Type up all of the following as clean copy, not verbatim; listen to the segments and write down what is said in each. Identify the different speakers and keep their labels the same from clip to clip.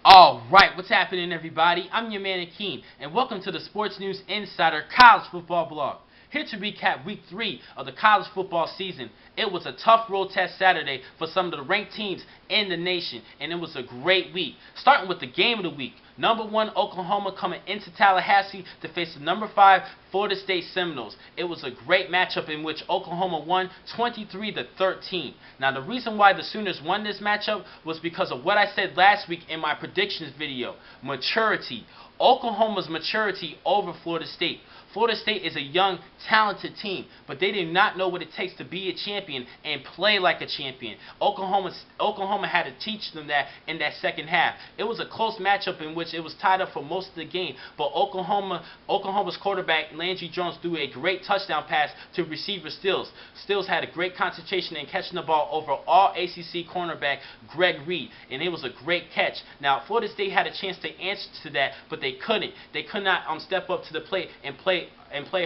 Speaker 1: Alright, what's happening everybody? I'm your man Akeem, and welcome to the Sports News Insider College Football Blog. Here to recap week 3 of the college football season. It was a tough road test Saturday for some of the ranked teams in the nation, and it was a great week. Starting with the game of the week. Number 1 Oklahoma coming into Tallahassee to face the number 5 Florida State Seminoles. It was a great matchup in which Oklahoma won 23-13. Now the reason why the Sooners won this matchup was because of what I said last week in my predictions video. Maturity. Oklahoma's maturity over Florida State. Florida State is a young, talented team, but they do not know what it takes to be a champion and play like a champion. Oklahoma had to teach them that in that second half. It was a close matchup in which it was tied up for most of the game, but Oklahoma's quarterback, Landry Jones, threw a great touchdown pass to receiver Stills. Stills had a great concentration in catching the ball over all ACC cornerback Greg Reed, and it was a great catch. Now, Florida State had a chance to answer to that, but they couldn't. They could not step up to the plate and play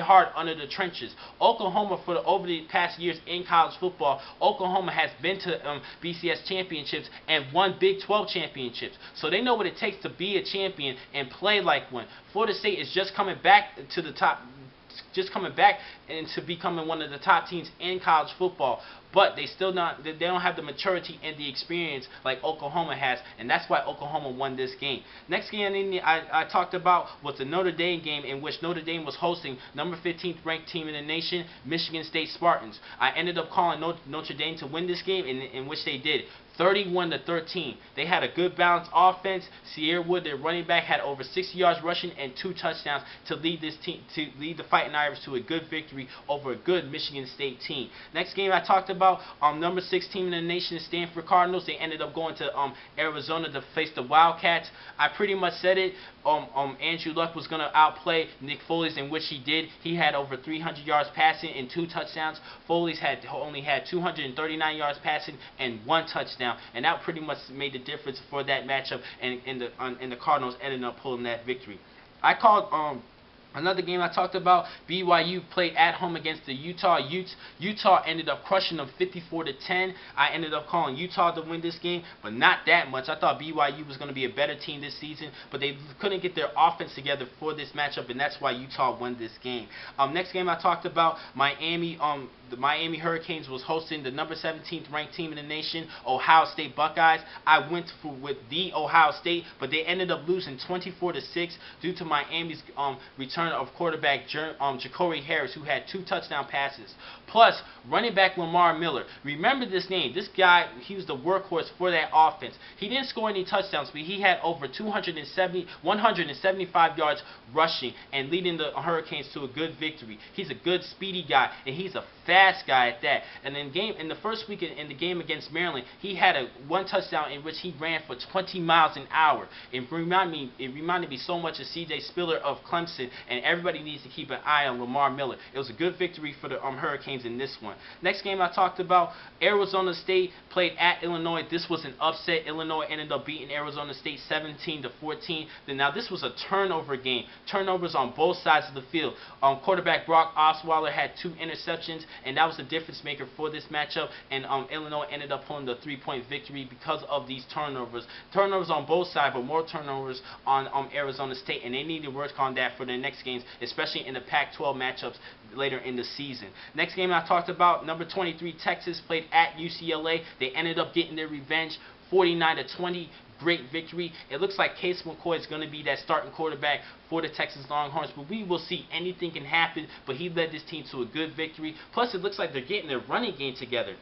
Speaker 1: hard under the trenches. Oklahoma, over the past years in college football, Oklahoma has been to BCS championships and won Big 12 championships. So they know what it takes to be a champion and play like one. Florida State is just coming back to the top, just coming back into becoming one of the top teams in college football, but they don't have the maturity and the experience like Oklahoma has, and that's why Oklahoma won this game. Next game I talked about was the Notre Dame game, in which Notre Dame was hosting number 15th ranked team in the nation, Michigan State Spartans. I ended up calling Notre Dame to win this game, in which they did. 31-13. They had a good balanced offense. Sierra Wood, their running back, had over 60 yards rushing and 2 touchdowns to lead this team, to lead the Fighting Irish to a good victory over a good Michigan State team. Next game I talked about, number 6 team in the nation, Stanford Cardinals. They ended up going to Arizona to face the Wildcats. I pretty much said it. Andrew Luck was going to outplay Nick Foles, in which he did. He had over 300 yards passing and 2 touchdowns. Foles only had 239 yards passing and 1 touchdown, and that pretty much made the difference for that matchup, and the Cardinals ended up pulling that victory. I called another game I talked about. BYU played at home against the Utah Utes. Utah ended up crushing them 54-10. I ended up calling Utah to win this game, but not that much. I thought BYU was going to be a better team this season, but they couldn't get their offense together for this matchup, and that's why Utah won this game. Next game I talked about, Miami. The Miami Hurricanes was hosting the number 17th ranked team in the nation, Ohio State Buckeyes. I went with the Ohio State, but they ended up losing 24-6 due to Miami's return of quarterback Ja'Cory Harris, who had 2 touchdown passes. Plus, running back Lamar Miller. Remember this name. This guy, he was the workhorse for that offense. He didn't score any touchdowns, but he had over 175 yards rushing and leading the Hurricanes to a good victory. He's a good, speedy guy, and he's a fast guy at that. And in the first week in the game against Maryland, he had 1 touchdown in which he ran for 20 miles an hour. It reminded me so much of C.J. Spiller of Clemson, and everybody needs to keep an eye on Lamar Miller. It was a good victory for the Hurricanes in this one. Next game I talked about, Arizona State played at Illinois. This was an upset. Illinois ended up beating Arizona State 17-14. Now this was a turnover game. Turnovers on both sides of the field. Quarterback Brock Osweiler had 2 interceptions, and that was the difference maker for this matchup, and Illinois ended up pulling the 3-point victory because of these turnovers. Turnovers on both sides, but more turnovers on Arizona State, and they need to work on that for their next games, especially in the Pac-12 matchups later in the season. Next game I talked about, number 23 Texas played at UCLA. They ended up getting their revenge, 49-20. Great victory. It looks like Case McCoy is going to be that starting quarterback for the Texas Longhorns, but we will see. Anything can happen, but he led this team to a good victory. Plus, it looks like they're getting their running game together.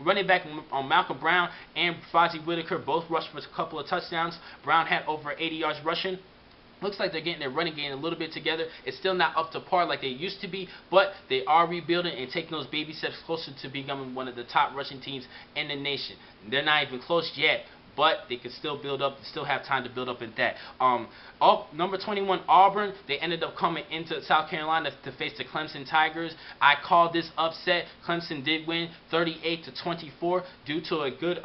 Speaker 1: Running back Malcolm Brown and Fozzie Whitaker both rushed for a couple of touchdowns. Brown had over 80 yards rushing. Looks like they're getting their running game a little bit together. It's still not up to par like they used to be, but they are rebuilding and taking those baby steps closer to becoming one of the top rushing teams in the nation. They're not even close yet, but they can still build up, still have time to build up in that. Number 21 Auburn, they ended up coming into South Carolina to face the Clemson Tigers. I called this upset. Clemson did win 38-24 due to a good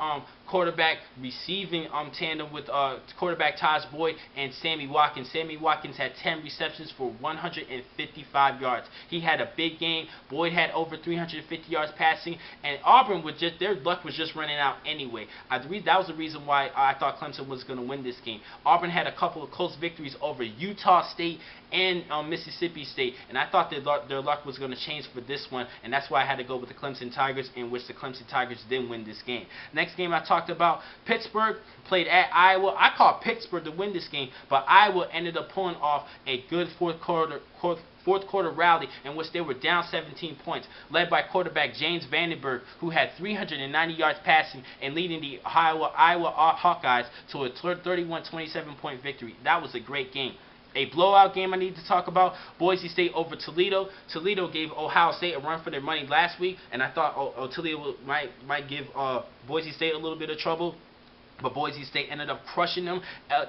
Speaker 1: quarterback receiving tandem with quarterback Taj Boyd and Sammy Watkins. Sammy Watkins had 10 receptions for 155 yards. He had a big game. Boyd had over 350 yards passing, and Auburn was just, their luck was just running out anyway. That was the reason why I thought Clemson was going to win this game. Auburn had a couple of close victories over Utah State and Mississippi State, and I thought their luck was going to change for this one, and that's why I had to go with the Clemson Tigers, in which the Clemson Tigers did win this game. Next game I talked about, Pittsburgh played at Iowa. I called Pittsburgh to win this game, but Iowa ended up pulling off a good fourth quarter rally in which they were down 17 points, led by quarterback James Vandenberg, who had 390 yards passing and leading the Iowa Hawkeyes to a 31-27 point victory. That was a great game. A blowout game I need to talk about, Boise State over Toledo. Toledo gave Ohio State a run for their money last week, and I thought Toledo might give Boise State a little bit of trouble. But Boise State ended up crushing them.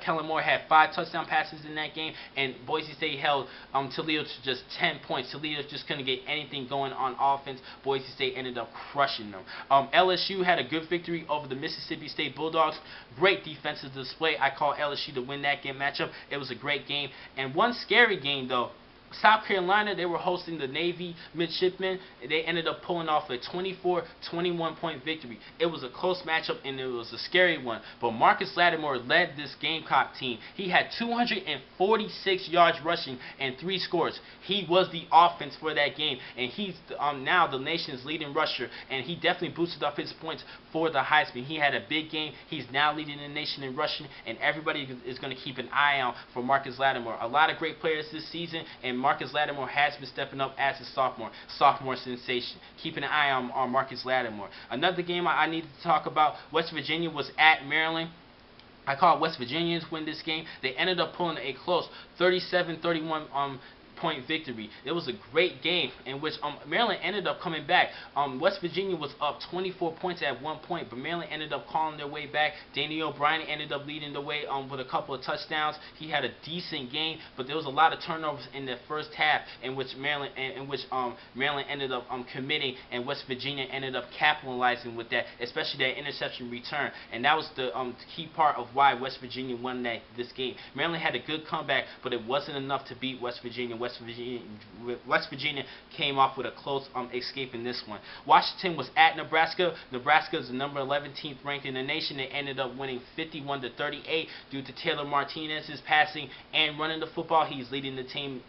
Speaker 1: Kellen Moore had 5 touchdown passes in that game, and Boise State held Toledo to just 10 points. Toledo just couldn't get anything going on offense. Boise State ended up crushing them. LSU had a good victory over the Mississippi State Bulldogs. Great defensive display. I call LSU to win that game matchup. It was a great game. And one scary game, though. South Carolina, they were hosting the Navy Midshipmen. They ended up pulling off a 24-21 point victory. It was a close matchup, and it was a scary one. But Marcus Lattimore led this Gamecock team. He had 246 yards rushing and 3 scores. He was the offense for that game, and he's now the nation's leading rusher, and he definitely boosted up his points for the Heisman. He had a big game. He's now leading the nation in rushing, and everybody is going to keep an eye out for Marcus Lattimore. A lot of great players this season, and Marcus Lattimore has been stepping up as a sophomore sensation. Keep an eye on Marcus Lattimore. Another game I need to talk about, West Virginia was at Maryland. I called West Virginians win this game. They ended up pulling a close 37-31 point victory. It was a great game in which Maryland ended up coming back. West Virginia was up 24 points at one point, but Maryland ended up calling their way back. Danny O'Brien ended up leading the way with a couple of touchdowns. He had a decent game, but there was a lot of turnovers in the first half in which Maryland ended up committing, and West Virginia ended up capitalizing with that, especially that interception return. And that was the key part of why West Virginia won this game. Maryland had a good comeback, but it wasn't enough to beat West Virginia. West Virginia came off with a close escape in this one. Washington was at Nebraska. Nebraska is the number 11th ranked in the nation. They ended up winning 51-38 due to Taylor Martinez's passing and running the football. He's leading the team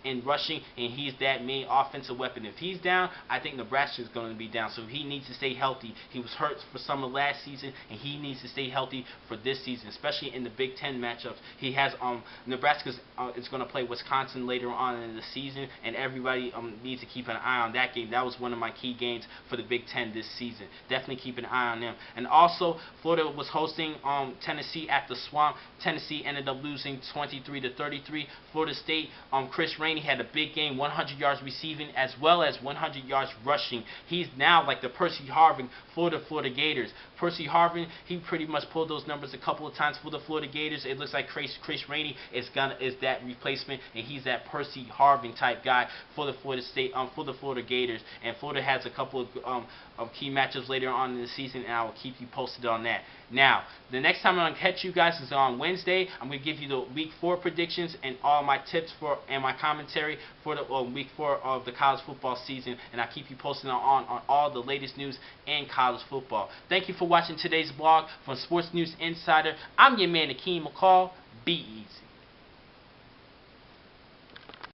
Speaker 1: in rushing, and he's that main offensive weapon. If he's down, I think Nebraska is going to be down. So he needs to stay healthy. He was hurt for some of last season, and he needs to stay healthy for this season, especially in the Big Ten matchups. He has Nebraska is going to play Wisconsin later on in the season, and everybody needs to keep an eye on that game. That was one of my key games for the Big Ten this season. Definitely keep an eye on them. And also, Florida was hosting Tennessee at the Swamp. Tennessee ended up losing 23-33. Florida State, Chris Rainey had a big game, 100 yards receiving as well as 100 yards rushing. He's now like the Percy Harvin for the Florida Gators. Percy Harvin, he pretty much pulled those numbers a couple of times for the Florida Gators. It looks like Chris Rainey is that replacement, and he's that Percy Harvin type guy for the Florida Gators. And Florida has a couple of key matchups later on in the season, and I will keep you posted on that. Now, the next time I'm going to catch you guys is on Wednesday. I'm going to give you the Week 4 predictions and all my tips and my commentary for the Week 4 of the college football season, and I'll keep you posted on all the latest news in college football. Thank you for watching today's blog from Sports News Insider. I'm your man, Akeem McCall. Be easy.